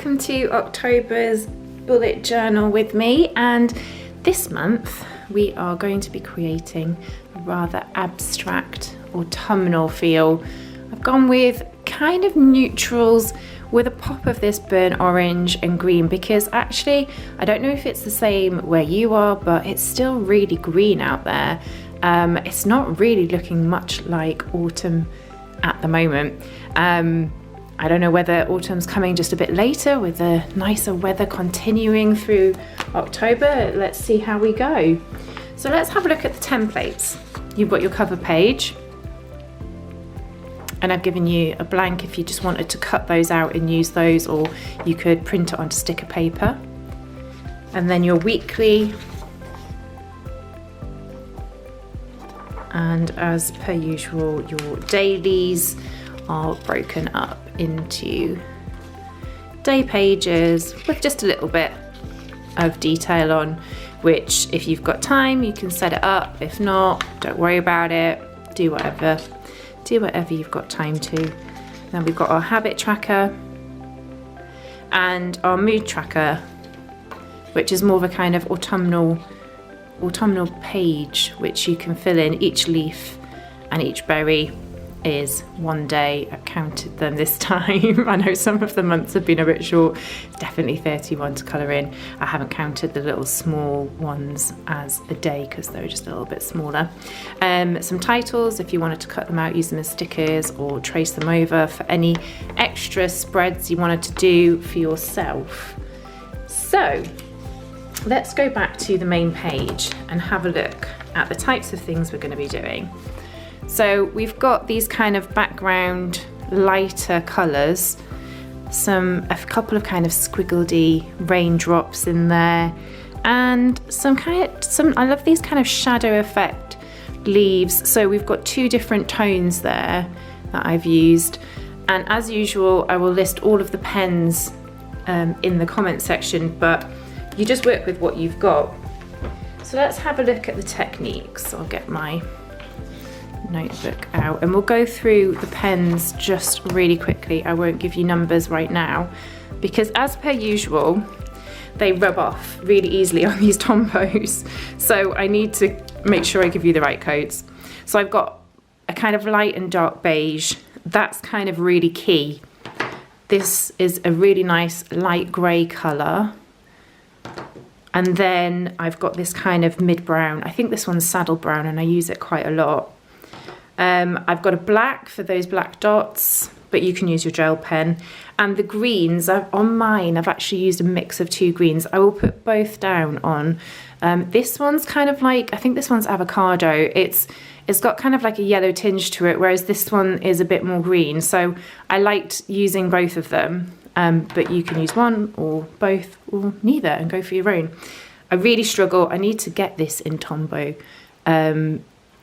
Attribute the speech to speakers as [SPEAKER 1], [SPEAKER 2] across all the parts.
[SPEAKER 1] welcome to October's bullet journal with me, and this month we are going to be creating a rather abstract autumnal feel. I've gone with kind of neutrals with a pop of this burnt orange and green because actually I don't know if it's the same where you are, but it's still really green out there. It's not really looking much like autumn at the moment. I don't know whether autumn's coming just a bit later with the nicer weather continuing through October. Let's see how we go. So let's have a look at the templates. You've got your cover page, and I've given you a blank if you just wanted to cut those out and use those, or you could print it onto sticker paper. And then your weekly, and as per usual, your dailies are broken up into day pages with just a little bit of detail on, which if you've got time you can set it up. If not, don't worry about it. Do whatever you've got time to. Then we've got our habit tracker and our mood tracker, which is more of a kind of autumnal page which you can fill in. Each leaf and each berry is one day. I've counted them this time. I know some of the months have been a bit short. It's definitely 31 to colour in. I haven't counted the little small ones as a day because they're just a little bit smaller. Some titles if you wanted to cut them out, use them as stickers or trace them over for any extra spreads you wanted to do for yourself. So let's go back to the main page and have a look at the types of things we're going to be doing. So we've got these kind of background lighter colours, a couple of kind of squiggledy raindrops in there, and I love these kind of shadow effect leaves. So we've got two different tones there that I've used, and as usual I will list all of the pens in the comment section, but you just work with what you've got. So let's have a look at the techniques. I'll get my notebook out and we'll go through the pens just really quickly. I won't give you numbers right now because as per usual they rub off really easily on these Tombows, so I need to make sure I give you the right codes. So I've got a kind of light and dark beige. That's kind of really key. This is a really nice light grey colour, and then I've got this kind of mid brown. I think this one's saddle brown and I use it quite a lot. I've got a black for those black dots, but you can use your gel pen. And the greens, on mine, I've actually used a mix of two greens. I will put both down on. This one's kind of like, I think this one's avocado. It's got kind of like a yellow tinge to it, whereas this one is a bit more green. So I liked using both of them, but you can use one or both or neither and go for your own. I really struggle. I need to get this in Tombow.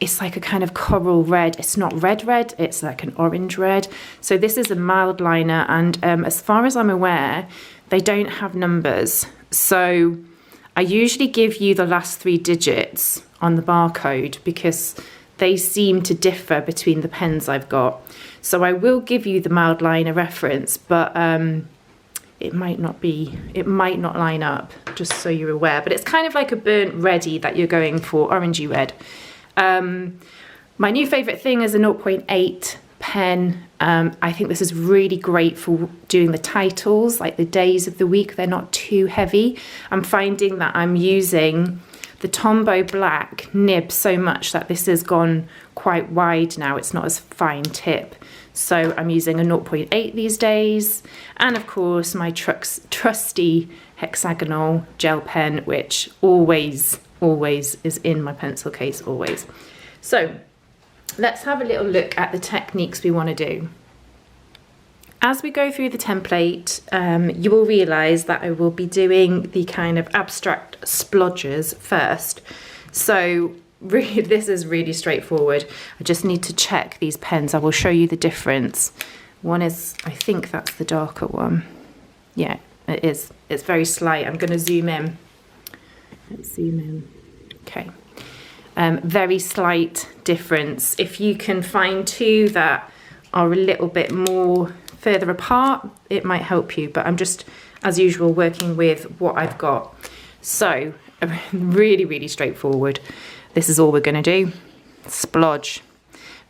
[SPEAKER 1] It's like a kind of coral red. It's not red, it's like an orange red. So this is a mild liner, and as far as I'm aware, they don't have numbers. So I usually give you the last 3 digits on the barcode because they seem to differ between the pens I've got. So I will give you the mild liner reference, but it might not line up, just so you're aware. But it's kind of like a burnt reddy that you're going for, orangey red. My new favourite thing is a 0.8 pen. I think this is really great for doing the titles, like the days of the week. They're not too heavy. I'm finding that I'm using the Tombow black nib so much that this has gone quite wide now. It's not as fine tip. So I'm using a 0.8 these days. And of course my trusty hexagonal gel pen, which always is in my pencil case, always. So let's have a little look at the techniques we want to do. As we go through the template, you will realise that I will be doing the kind of abstract splodges first. So really, this is really straightforward. I just need to check these pens. I will show you the difference. One is, I think that's the darker one. Yeah, it is. It's very slight. I'm going to zoom in. Let's zoom in. Okay. Very slight difference. If you can find two that are a little bit more further apart, it might help you, but as usual, working with what I've got. So really, really straightforward. This is all we're going to do, splodge.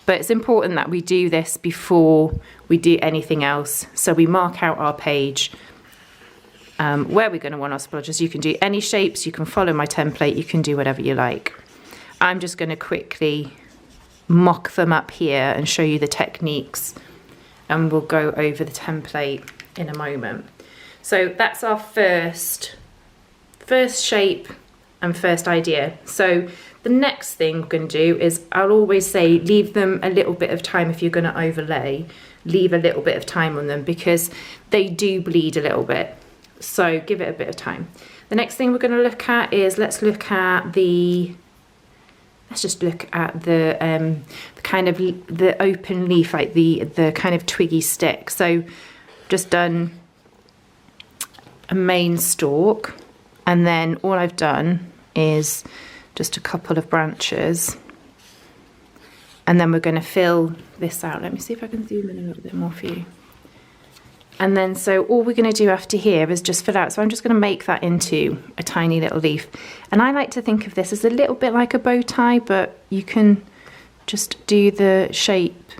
[SPEAKER 1] But it's important that we do this before we do anything else. So we mark out our page where we're going to want our splodges. You can do any shapes, you can follow my template, you can do whatever you like. I'm just going to quickly mock them up here and show you the techniques, and we'll go over the template in a moment. So that's our first shape and first idea. So the next thing we're going to do is, I'll always say leave them a little bit of time. If you're going to overlay, leave a little bit of time on them because they do bleed a little bit. So give it a bit of time. The next thing we're going to look at is, let's just look at the kind of the open leaf, like the kind of twiggy stick. So just done a main stalk, and then all I've done is just a couple of branches, and then we're going to fill this out. Let me see if I can zoom in a little bit more for you. And then so all we're going to do after here is just fill out. So I'm just going to make that into a tiny little leaf, and I like to think of this as a little bit like a bow tie, but you can just do the shape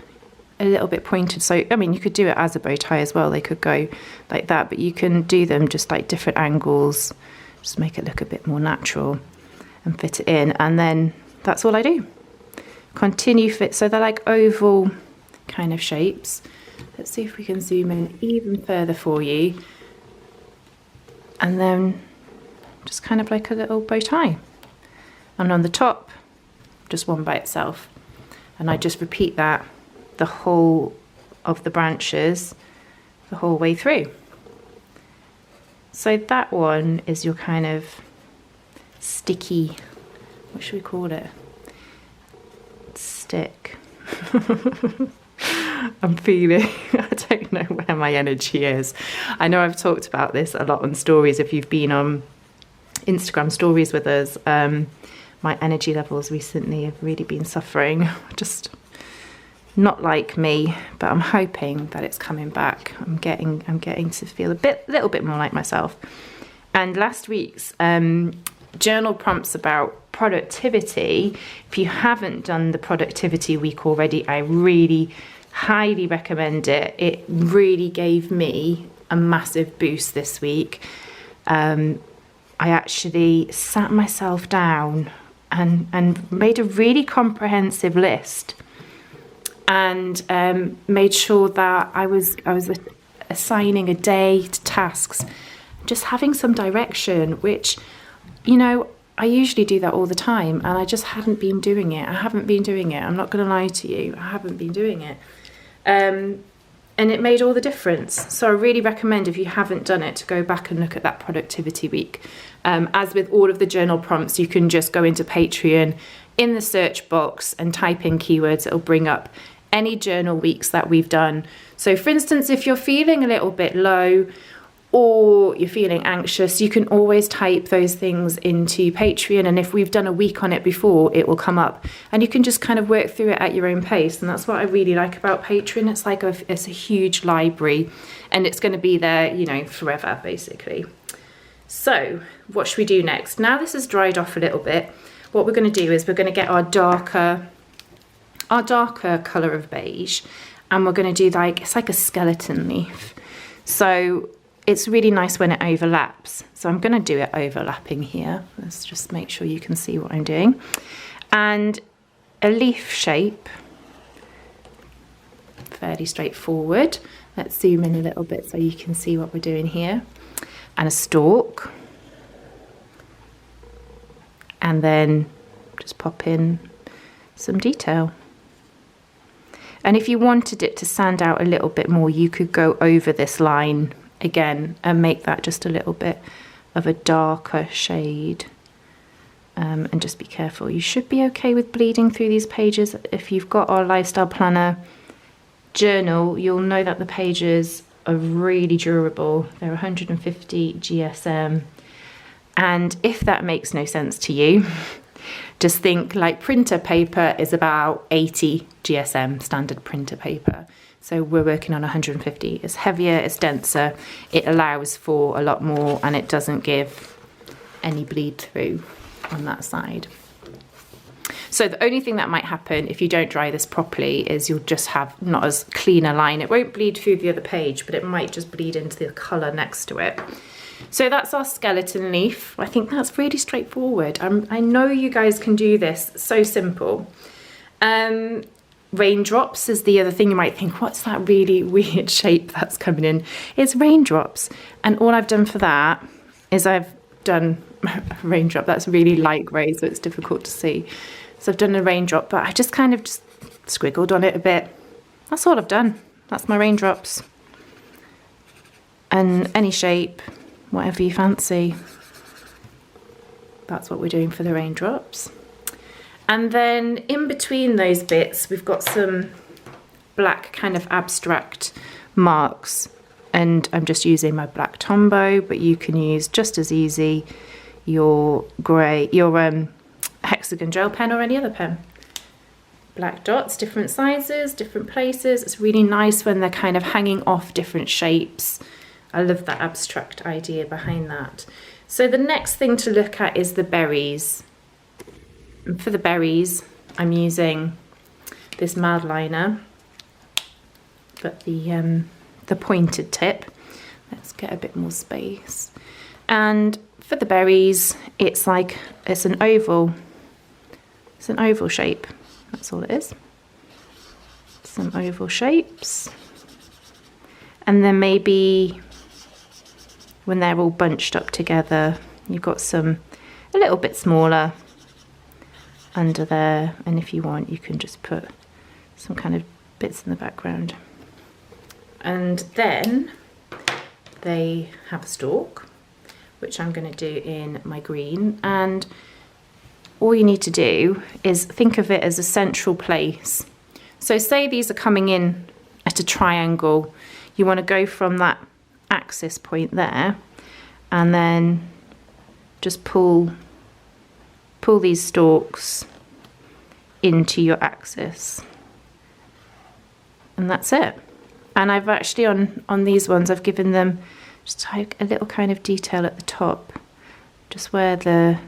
[SPEAKER 1] a little bit pointed. So I mean, you could do it as a bow tie as well, they could go like that, but you can do them just like different angles, just make it look a bit more natural and fit it in. And then that's all I do. Continue fit. So they're like oval kind of shapes. Let's see if we can zoom in even further for you. And then just kind of like a little bow tie. And on the top, just one by itself. And I just repeat that the whole of the branches, the whole way through. So that one is your kind of sticky, what should we call it? Stick. I'm feeling, I don't know where my energy is. I know I've talked about this a lot on stories. If you've been on Instagram stories with us, my energy levels recently have really been suffering. Just not like me, but I'm hoping that it's coming back. I'm getting to feel a little bit more like myself. And last week's journal prompts about productivity, if you haven't done the productivity week already, I really highly recommend it. It really gave me a massive boost this week. I actually sat myself down and made a really comprehensive list, and made sure that I was assigning a day to tasks, just having some direction, which, you know, I usually do that all the time, and I just hadn't been doing it. I haven't been doing it. I'm not going to lie to you. I haven't been doing it. And it made all the difference. So I really recommend, if you haven't done it, to go back and look at that productivity week. As with all of the journal prompts, you can just go into Patreon in the search box and type in keywords. It'll bring up any journal weeks that we've done. So for instance, if you're feeling a little bit low or you're feeling anxious, you can always type those things into Patreon, and if we've done a week on it before, it will come up, and you can just kind of work through it at your own pace. And that's what I really like about Patreon. It's like it's a huge library, and it's going to be there, you know, forever basically. So what should we do next? Now this has dried off a little bit, what we're going to do is we're going to get our darker colour of beige, and we're going to do it's like a skeleton leaf. So it's really nice when it overlaps. So I'm going to do it overlapping here. Let's just make sure you can see what I'm doing. And a leaf shape, fairly straightforward. Let's zoom in a little bit so you can see what we're doing here. And a stalk. And then just pop in some detail. And if you wanted it to stand out a little bit more, you could go over this line again and make that just a little bit of a darker shade, and just be careful. You should be okay with bleeding through these pages. If you've got our lifestyle planner journal, you'll know that the pages are really durable. They're 150 GSM, and if that makes no sense to you, just think like printer paper is about 80 GSM, standard printer paper. So we're working on 150. It's heavier, it's denser, it allows for a lot more, and it doesn't give any bleed through on that side. So the only thing that might happen if you don't dry this properly is you'll just have not as clean a line. It won't bleed through the other page, but it might just bleed into the colour next to it. So that's our skeleton leaf. I think that's really straightforward. I know you guys can do this, so simple. Raindrops is the other thing. You might think, what's that really weird shape that's coming in? It's raindrops. And all I've done for that is I've done a raindrop. That's really light grey, so it's difficult to see. So I've done a raindrop, but I just kind of just squiggled on it a bit. That's all I've done. That's my raindrops. And any shape, whatever you fancy. That's what we're doing for the raindrops. And then in between those bits, we've got some black kind of abstract marks. And I'm just using my black Tombow, but you can use just as easy your grey, your hexagon gel pen or any other pen. Black dots, different sizes, different places. It's really nice when they're kind of hanging off different shapes. I love that abstract idea behind that. So the next thing to look at is the berries. And for the berries, I'm using this mad liner, but the pointed tip. Let's get a bit more space. And for the berries, it's an oval. It's an oval shape. That's all it is. Some oval shapes. And then maybe when they're all bunched up together, you've got some a little bit smaller under there, and if you want you can just put some kind of bits in the background. And then they have a stalk, which I'm going to do in my green, and all you need to do is think of it as a central place. So say these are coming in at a triangle, you want to go from that axis point there and then just pull these stalks into your axis, and that's it. And I've actually on these ones I've given them just like a little kind of detail at the top, just where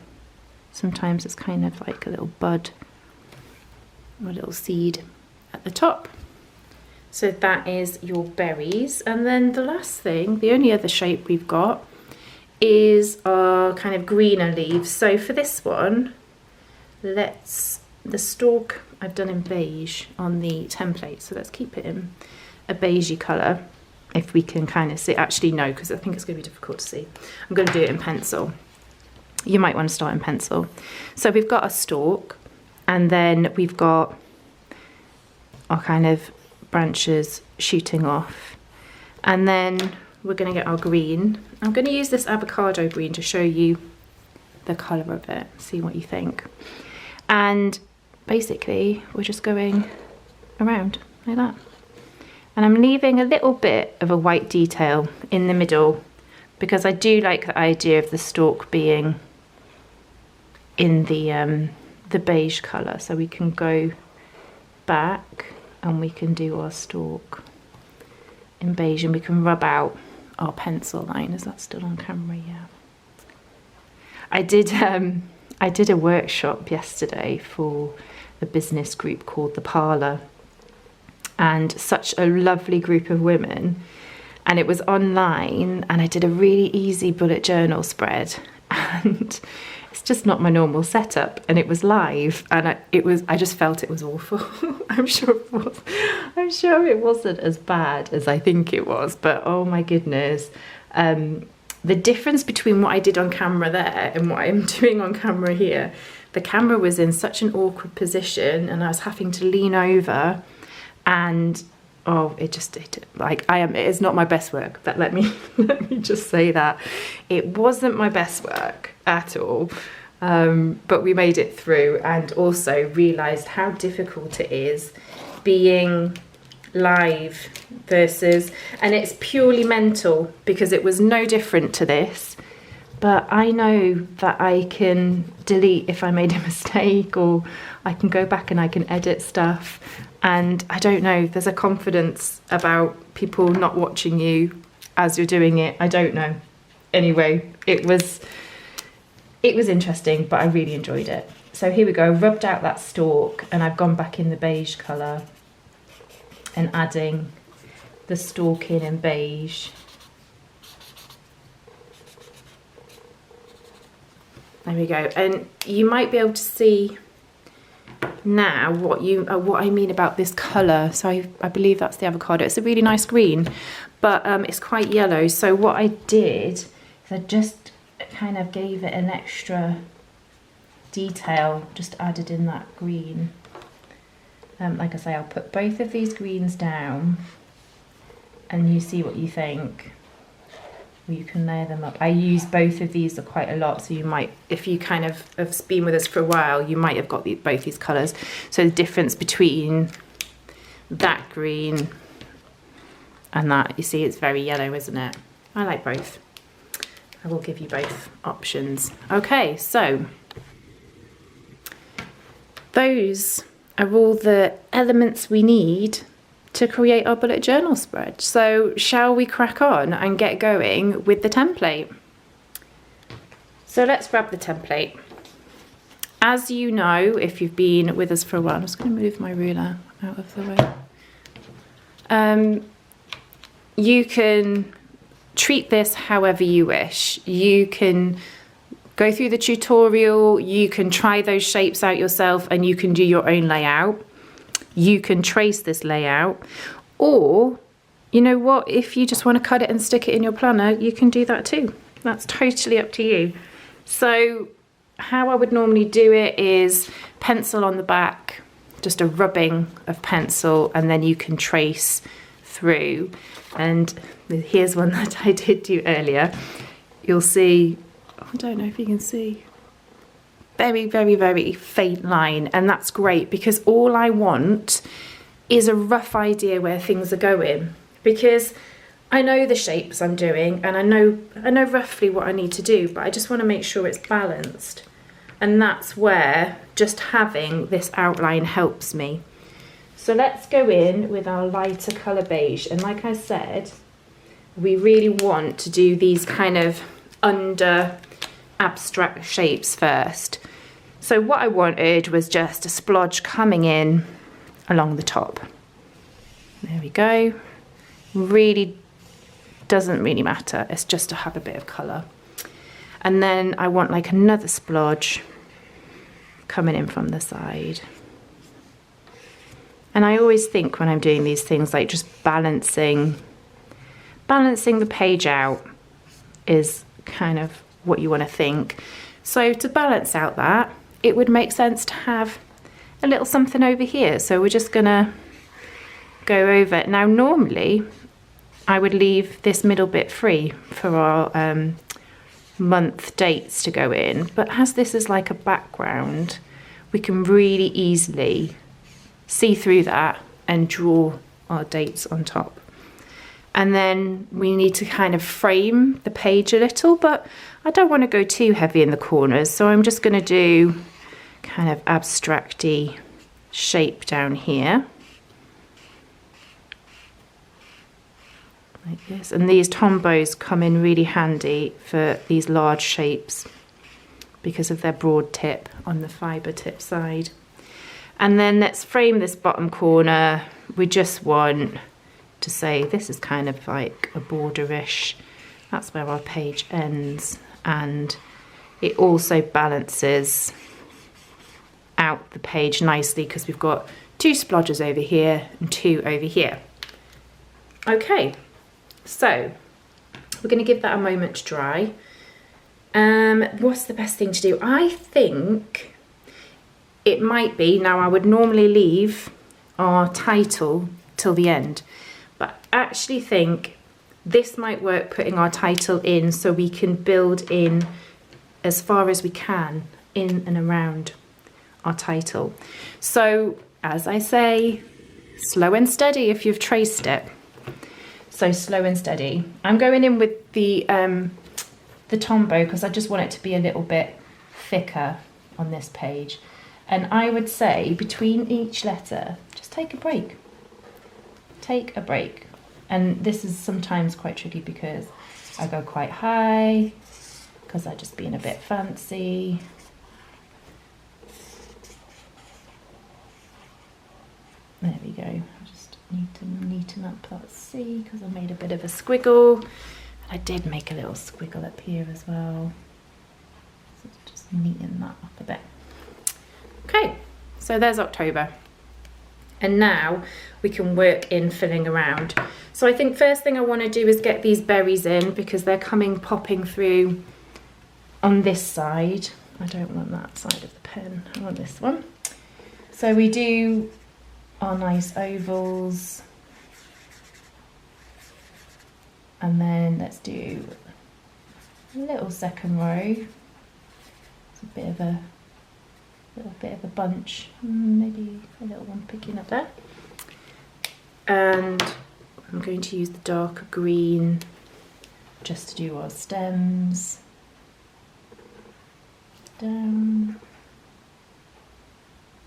[SPEAKER 1] sometimes it's kind of like a little bud or a little seed at the top. So that is your berries. And then the last thing, the only other shape we've got is our kind of greener leaves. So for this one, the stalk I've done in beige on the template. So let's keep it in a beigey colour if we can kind of see. Actually no, because I think it's going to be difficult to see. I'm going to do it in pencil. You might want to start in pencil. So we've got a stalk, and then we've got our kind of branches shooting off, and then we're going to get our green. I'm going to use this avocado green to show you the colour of it, see what you think. And basically we're just going around like that, and I'm leaving a little bit of a white detail in the middle because I do like the idea of the stalk being in the beige colour. So we can go back and we can do our stalk in beige, and we can rub out our pencil line. Is that still on camera? Yeah. I did a workshop yesterday for a business group called The Parlour, and such a lovely group of women, and it was online, and I did a really easy bullet journal spread, and it's just not my normal setup, and it was live, and I just felt it was awful. I'm sure it wasn't as bad as I think it was, but oh my goodness. The difference between what I did on camera there and what I'm doing on camera here, the camera was in such an awkward position and I was having to lean over, and oh, it is not my best work. Let me just say that. It wasn't my best work at all, but we made it through, and also realised how difficult it is being live versus, and it's purely mental because it was no different to this, but I know that I can delete if I made a mistake, or I can go back and I can edit stuff. And I don't know, there's a confidence about people not watching you as you're doing it. I don't know. Anyway, it was interesting, but I really enjoyed it. So here we go, rubbed out that stalk, and I've gone back in the beige colour and adding the stalk in beige. There we go, and you might be able to see now what I mean about this colour. So I believe that's the avocado. It's a really nice green, but it's quite yellow. So what I did is I just kind of gave it an extra detail, just added in that green. Like I say, I'll put both of these greens down and you see what you think. You can layer them up. I use both of these quite a lot, so you might, if you kind of have been with us for a while, you might have got both these colours. So the difference between that green and that, you see it's very yellow, isn't it? I like both. I will give you both options. Okay, so those are all the elements we need to create our bullet journal spread. So shall we crack on and get going with the template? So let's grab the template. As you know, if you've been with us for a while, I'm just going to move my ruler out of the way. You can treat this however you wish. You can go through the tutorial, you can try those shapes out yourself, and you can do your own layout. You can trace this layout, or you know what, if you just want to cut it and stick it in your planner, you can do that too. That's totally up to you. So how I would normally do it is pencil on the back, just a rubbing of pencil, and then you can trace through. And here's one that I did do earlier. You'll see, I don't know if you can see, very, very, very faint line, and that's great because all I want is a rough idea where things are going, because I know the shapes I'm doing and I know roughly what I need to do, but I just want to make sure it's balanced, and that's where just having this outline helps me. So let's go in with our lighter colour beige, and like I said, we really want to do these kind of under abstract shapes first. So what I wanted was just a splodge coming in along the top. There we go. Really doesn't really matter, it's just to have a bit of colour. And then I want like another splodge coming in from the side. And I always think when I'm doing these things, like just balancing the page out is kind of what you want to think. So to balance out that, it would make sense to have a little something over here. So we're just gonna go over it. Now normally I would leave this middle bit free for our month dates to go in, but as this is like a background, we can really easily see through that and draw our dates on top. And then we need to kind of frame the page a little, but I don't want to go too heavy in the corners, so I'm just going to do kind of abstract-y shape down here. Like this. And these tombows come in really handy for these large shapes because of their broad tip on the fibre tip side. And then let's frame this bottom corner. We just want to say this is kind of like a borderish. That's where our page ends, and it also balances out the page nicely because we've got 2 splodges over here and 2 over here. Okay, so we're going to give that a moment to dry. What's the best thing to do? I think it might be, now I would normally leave our title till the end, but I actually think this might work, putting our title in so we can build in as far as we can in and around our title. So as I say, slow and steady if you've traced it. So slow and steady. I'm going in with the Tombow because I just want it to be a little bit thicker on this page. And I would say between each letter, just just take a break. Take a break. And this is sometimes quite tricky because I go quite high, because I'm just being a bit fancy. There we go. I just need to neaten up that C because I made a bit of a squiggle. I did make a little squiggle up here as well. So just neaten that up a bit. Okay, so there's October. And now we can work in filling around. So I think first thing I want to do is get these berries in because they're popping through on this side. I don't want that side of the pen, I want this one. So we do our nice ovals. And then let's do a little second row. It's a bit of a little bit of a bunch, maybe a little one picking up there. And I'm going to use the darker green just to do our stems. Down.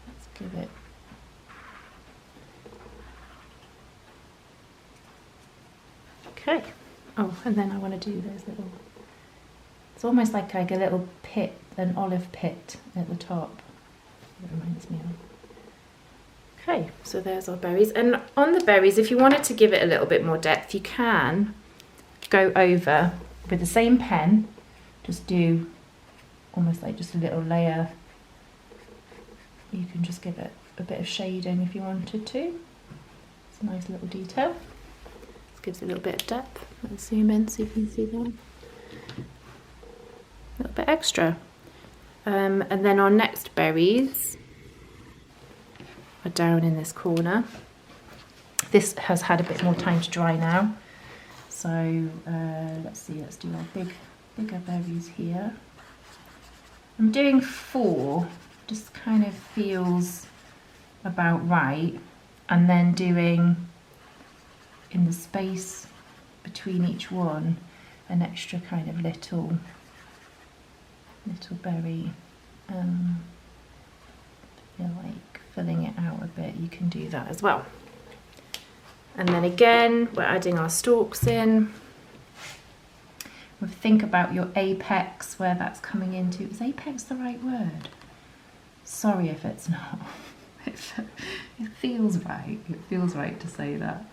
[SPEAKER 1] Let's give it. Okay. Oh, and then I want to do those little, it's almost like a little pit, an olive pit at the top. It reminds me of. Okay, so there's our berries. And on the berries, if you wanted to give it a little bit more depth, you can go over with the same pen, just do almost like just a little layer. You can just give it a bit of shading if you wanted to. It's a nice little detail. This gives it a little bit of depth. Let's zoom in so you can see that. A little bit extra. And then our next berries are down in this corner. This has had a bit more time to dry now. So let's see, let's do our bigger berries here. I'm doing 4, just kind of feels about right. And then doing in the space between each one an extra kind of little berry. Feel like filling it out a bit, you can do that as well. And then again, we're adding our stalks in. We'll think about your apex, where that's coming into. Is apex the right word? Sorry if it's not. It feels right. It feels right to say that.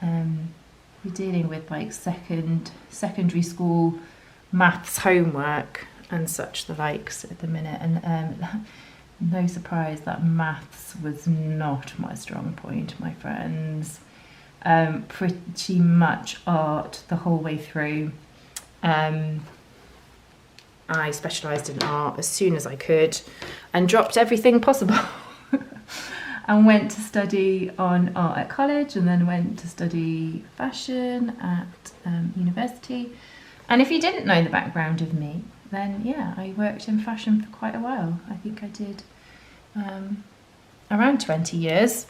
[SPEAKER 1] We're dealing with like secondary school maths homework and such the likes at the minute, and no surprise that maths was not my strong point, my friends. Pretty much art the whole way through. I specialised in art as soon as I could and dropped everything possible and went to study on art at college, and then went to study fashion at university. And if you didn't know the background of me, then yeah, I worked in fashion for quite a while. I think I did around 20 years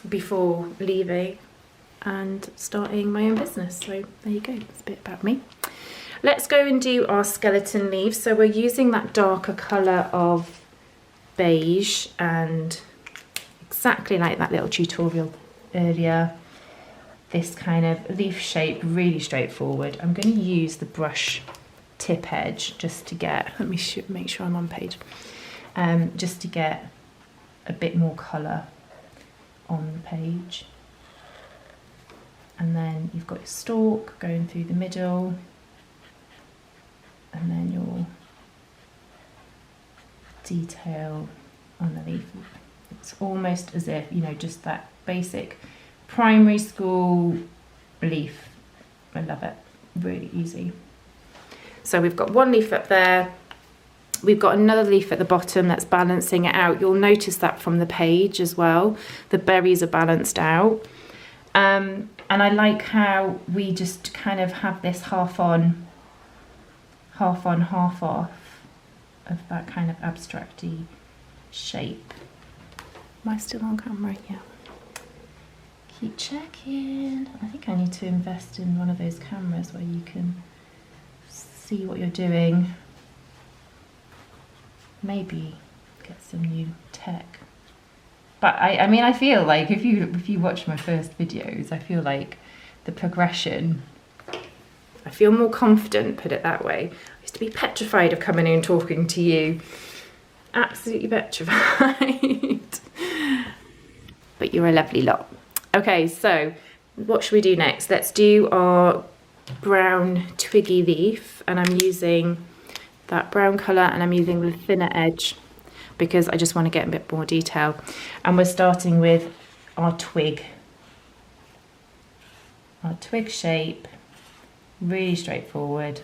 [SPEAKER 1] before leaving and starting my own business. So there you go, it's a bit about me. Let's go and do our skeleton leaves. So we're using that darker colour of beige, and exactly like that little tutorial earlier, this kind of leaf shape, really straightforward. I'm going to use the brush tip edge just to get, let me make sure I'm on page, just to get a bit more colour on the page. And then you've got your stalk going through the middle, and then your detail on the leaf. It's almost as if, you know, just that basic primary school leaf. I love it, really easy. So we've got one leaf up there, we've got another leaf at the bottom that's balancing it out. You'll notice that from the page as well, the berries are balanced out. And I like how we just kind of have this half on, half off of that kind of abstracty shape. Am I still on camera? Yeah. Keep checking. I think I need to invest in one of those cameras where you can see what you're doing. Maybe get some new tech. But I mean, I feel like if you watch my first videos, I feel like the progression, I feel more confident, put it that way. I used to be petrified of coming in and talking to you. Absolutely petrified. But you're a lovely lot. Okay, so what should we do next? Let's do our brown twiggy leaf, and I'm using that brown colour and I'm using the thinner edge because I just want to get a bit more detail. And we're starting with our twig shape, really straightforward.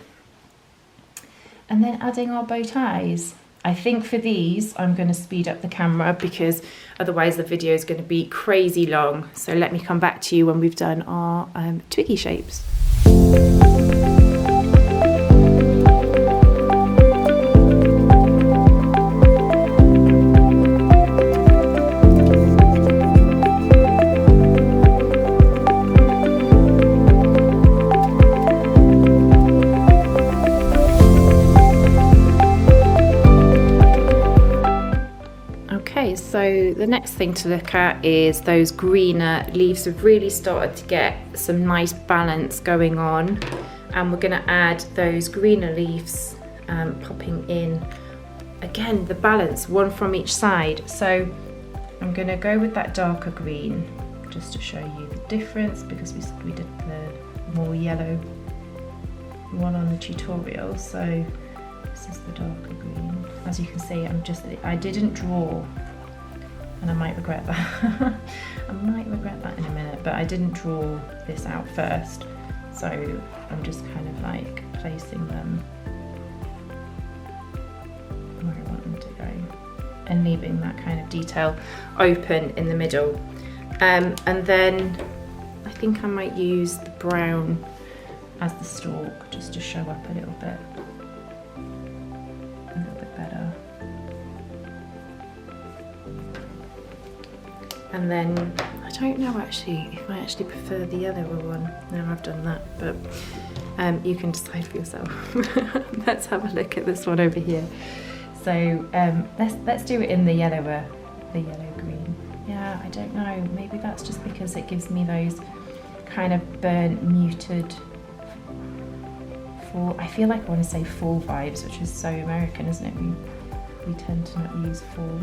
[SPEAKER 1] And then adding our bow ties. I think for these, I'm going to speed up the camera because otherwise the video is going to be crazy long. So let me come back to you when we've done our twiggy shapes. So the next thing to look at is those greener leaves have really started to get some nice balance going on, and we're going to add those greener leaves popping in. Again, the balance, one from each side. So I'm going to go with that darker green just to show you the difference, because we did the more yellow one on the tutorial. So this is the darker green. As you can see, I didn't draw, and I might regret that. I might regret that in a minute, but I didn't draw this out first. So I'm just kind of like placing them where I want them to go and leaving that kind of detail open in the middle. And then I think I might use the brown as the stalk just to show up a little bit better. And then I don't know actually if I actually prefer the yellower one. Now I've done that, but you can decide for yourself. Let's have a look at this one over here. So let's do it in the yellow green. Yeah, I don't know. Maybe that's just because it gives me those kind of burnt, muted fall. I feel like I want to say fall vibes, which is so American, isn't it? We tend to not use fall.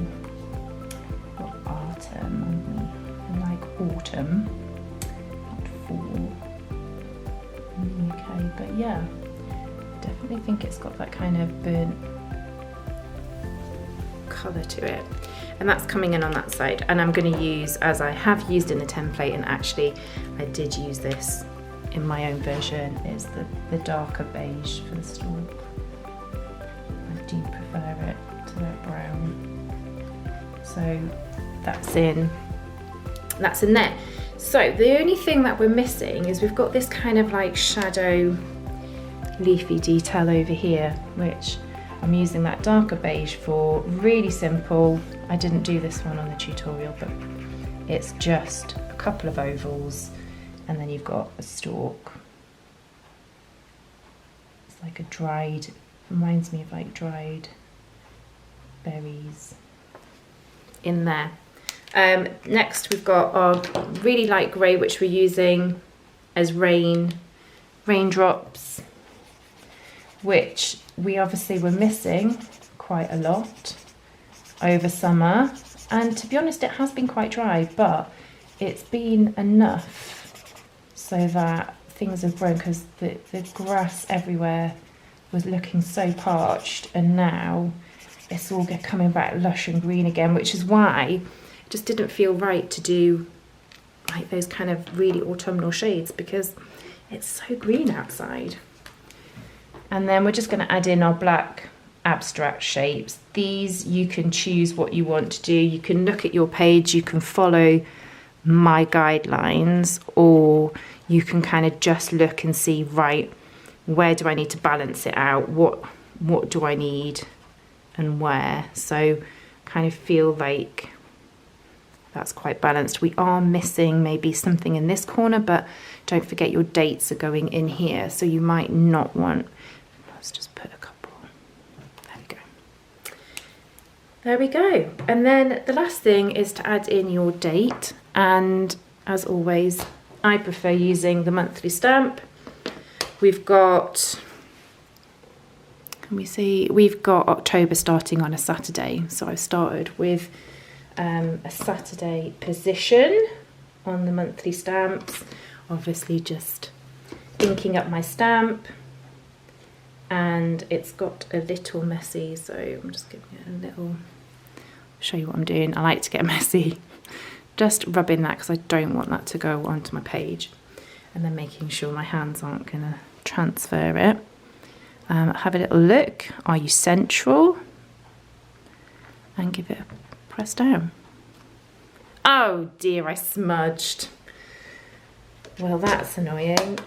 [SPEAKER 1] Autumn, aren't we? I like autumn, not fall in the UK, but yeah, I definitely think it's got that kind of burnt colour to it, and that's coming in on that side. And I'm going to use, as I have used in the template, and actually I did use this in my own version, is the darker beige for the stalk. I do prefer it to that brown. So that's in there. So the only thing that we're missing is we've got this kind of like shadow leafy detail over here, which I'm using that darker beige for. Really simple. I didn't do this one on the tutorial, but it's just a couple of ovals and then you've got a stalk. It's like a dried, reminds me of like dried berries in there. Next we've got our really light grey, which we're using as raindrops, which we obviously were missing quite a lot over summer, and to be honest it has been quite dry, but it's been enough so that things have grown, because the grass everywhere was looking so parched, and now it's all coming back lush and green again, which is why it just didn't feel right to do like those kind of really autumnal shades, because it's so green outside. And then we're just going to add in our black abstract shapes. These, you can choose what you want to do. You can look at your page, you can follow my guidelines, or you can kind of just look and see, right, where do I need to balance it out? What do I need and where? So kind of feel like that's quite balanced. We are missing maybe something in this corner, but don't forget your dates are going in here, so you might not want, let's just put a couple, there we go. there we go. And then the last thing is to add in your date. And as always, I prefer using the monthly stamp. We've got, can we see, we've got October starting on a Saturday. So I've started with a Saturday position on the monthly stamps. Obviously just inking up my stamp. And it's got a little messy, so I'm just giving it a little, show you what I'm doing. I like to get messy. Just rubbing that because I don't want that to go onto my page. And then making sure my hands aren't going to transfer it. Have a little look. Are you central? And give it a press down. Oh dear, I smudged. Well, that's annoying.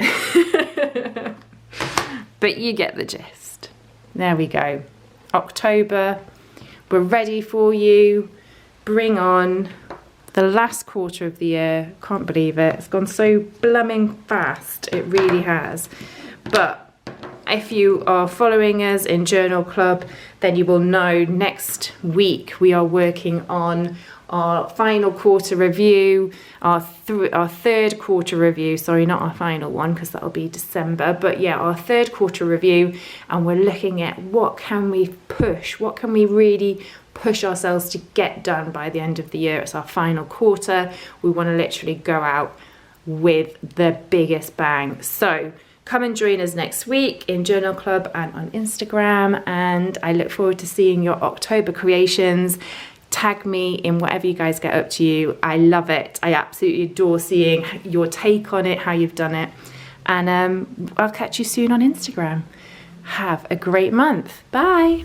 [SPEAKER 1] But you get the gist. There we go. October, we're ready for you. Bring on the last quarter of the year. Can't believe it. It's gone so blooming fast. It really has. But if you are following us in Journal Club, then you will know next week we are working on our final quarter review, our third quarter review, sorry, not our final one because that'll be December, but yeah, our third quarter review, and we're looking at what can we push, what can we really push ourselves to get done by the end of the year. It's our final quarter. We want to literally go out with the biggest bang. So come and join us next week in Journal Club and on Instagram, and I look forward to seeing your October creations. Tag me in whatever you guys get up to you. I love it. I absolutely adore seeing your take on it, how you've done it. And I'll catch you soon on Instagram. Have a great month. Bye.